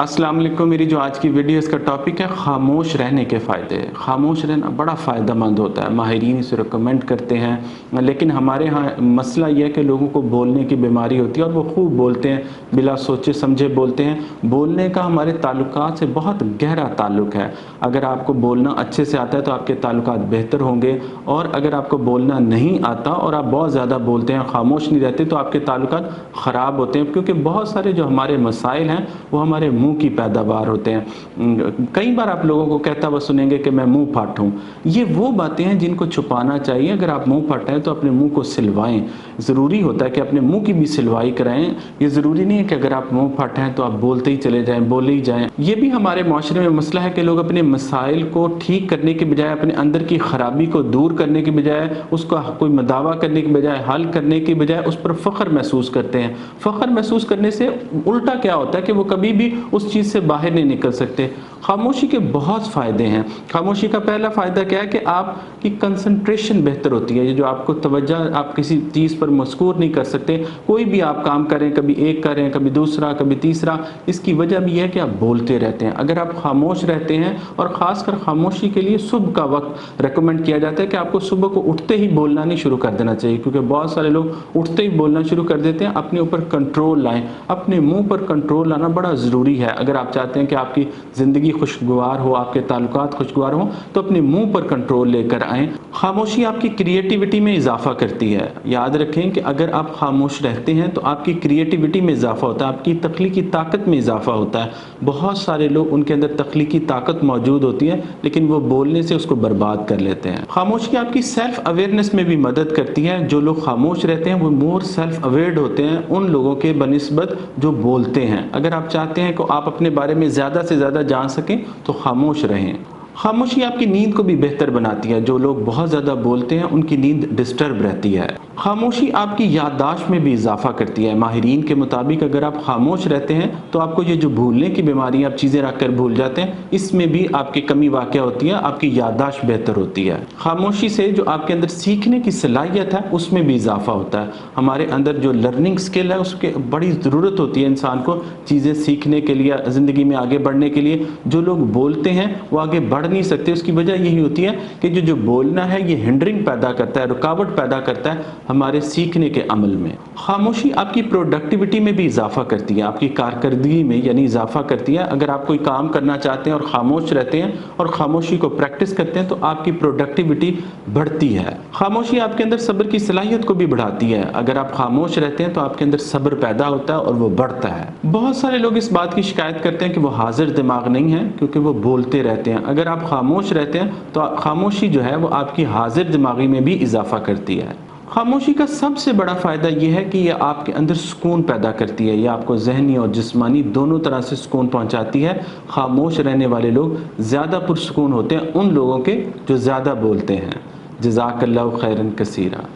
अस्सलाम वालेकुम। मेरी जो आज की वीडियो इसका टॉपिक है खामोश रहने के फ़ायदे। खामोश रहना बड़ा फ़ायदा मंद होता है, माहिरीन इसे रिकमेंड करते हैं, लेकिन हमारे यहाँ मसला यह है कि लोगों को बोलने की बीमारी होती है और वो खूब बोलते हैं, बिला सोचे समझे बोलते हैं। बोलने का हमारे ताल्लुकात से बहुत गहरा ताल्लुक है। अगर आपको बोलना अच्छे से आता है तो आपके ताल्लुकात बेहतर होंगे, और अगर आपको बोलना नहीं आता और आप बहुत ज़्यादा बोलते हैं, खामोश नहीं रहते, तो आपके ताल्लुकात ख़राब होते हैं, क्योंकि बहुत सारे जो हमारे मसाइल हैं वो हमारे मुँह की पैदावार होते हैं। कई बार आप लोगों को कहता हुआ सुनेंगे कि मैं मुंह फाट हूँ। ये वो बातें हैं जिनको छुपाना चाहिए। अगर आप मुंह फाट हैं तो अपने मुंह को सिलवाएं। ज़रूरी होता है कि अपने मुंह की भी सिलवाई कराएं। ये ज़रूरी नहीं है कि अगर आप मुंह फाट हैं तो आप बोलते ही चले जाएं, बोले ही जाएं। ये भी हमारे माशरे में मसला है कि लोग अपने मसाइल को ठीक करने के बजाय, अपने अंदर की ख़राबी को दूर करने के बजाय, उसका कोई मदावा करने के बजाय, हल करने के बजाय उस पर फ़ख्र महसूस करते हैं। फ़ख्र महसूस करने से उल्टा क्या होता है कि वो कभी भी उस चीज़ से बाहर नहीं निकल सकते। खामोशी के बहुत फ़ायदे हैं। खामोशी का पहला फ़ायदा क्या है कि आपकी कंसंट्रेशन बेहतर होती है। ये जो आपको तवज्जो, आप किसी चीज़ पर मस्कूर नहीं कर सकते। कोई भी आप काम करें, कभी एक करें, कभी दूसरा, कभी तीसरा, इसकी वजह भी है कि आप बोलते रहते हैं। अगर आप खामोश रहते हैं, और ख़ासकर खामोशी के लिए सुबह का वक्त रेकमेंड किया जाता है कि आपको सुबह को उठते ही बोलना नहीं शुरू कर देना चाहिए, क्योंकि बहुत सारे लोग उठते ही बोलना शुरू कर देते हैं। अपने ऊपर कंट्रोल लाएं, अपने मुँह पर कंट्रोल लाना बड़ा ज़रूरी है। अगर आप चाहते हैं कि आपकी ज़िंदगी खुशगवार हो, आपके ताल्लुकात खुशगवार हो, तो अपने मुंह पर कंट्रोल लेकर आएं। खामोशी आपकी क्रिएटिविटी में इजाफा करती है। याद रखें कि अगर आप खामोश रहते हैं तो आपकी क्रिएटिविटी में इजाफा होता है, आपकी तख्लीकी ताकत में इजाफा होता है। बहुत सारे लोग, उनके अंदर तख्लीकी ताकत मौजूद होती है, लेकिन वो बोलने से उसको बर्बाद कर लेते हैं। खामोशी आपकी सेल्फ अवेयरनेस में भी मदद करती है। जो लोग खामोश रहते हैं वो मोर सेल्फ अवेयर्ड होते हैं उन लोगों के बनिस्बत जो बोलते हैं। अगर आप चाहते हैं कि आप अपने बारे में ज़्यादा से ज़्यादा जान सकें तो खामोश रहें। खामोशी आपकी नींद को भी बेहतर बनाती है। जो लोग बहुत ज़्यादा बोलते हैं उनकी नींद डिस्टर्ब रहती है। खामोशी आपकी याददाश्त में भी इजाफा करती है। माहिरीन के मुताबिक अगर आप खामोश रहते हैं तो आपको ये जो भूलने की बीमारी, आप चीज़ें रख कर भूल जाते हैं, इसमें भी आपकी कमी वाक़ होती है, आपकी याददाश्त बेहतर होती है। खामोशी से जो आपके अंदर सीखने की सलाहियत है उसमें भी इजाफा होता है। हमारे अंदर जो लर्निंग स्किल है उसकी बड़ी ज़रूरत होती है इंसान को चीज़ें सीखने के लिए, ज़िंदगी में आगे बढ़ने के लिए। जो लोग बोलते हैं वो आगे बढ़ नहीं सकते। उसकी वजह यही होती है कि जो बोलना है ये हिंडरिंग पैदा करता है, रुकावट पैदा करता है हमारे सीखने के अमल में। खामोशी आपकी प्रोडक्टिविटी में भी इजाफा करती है, आपकी कारकर्दगी में यानी इजाफा करती है। अगर आप कोई काम करना चाहते हैं और खामोश रहते हैं और खामोशी को प्रैक्टिस करते हैं तो आपकी प्रोडक्टिविटी बढ़ती है। खामोशी आपके अंदर सब्र की सलाहियत को भी बढ़ाती है। अगर आप खामोश रहते हैं तो आपके अंदर सब्र पैदा होता है और वो बढ़ता है। बहुत सारे लोग इस बात की शिकायत करते हैं कि वो हाजिर दिमाग नहीं है, क्योंकि वो बोलते रहते हैं। अगर आप खामोश रहते हैं तो खामोशी जो है वो आपकी हाजिर दिमागी में भी इजाफा करती है। खामोशी का सबसे बड़ा फ़ायदा यह है कि ये आपके अंदर सुकून पैदा करती है। ये आपको ज़हनी और जिस्मानी दोनों तरह से सुकून पहुंचाती है। खामोश रहने वाले लोग ज़्यादा पुरसुकून होते हैं उन लोगों के जो ज़्यादा बोलते हैं। जज़ाकल्लाहु खैरन कसीरा।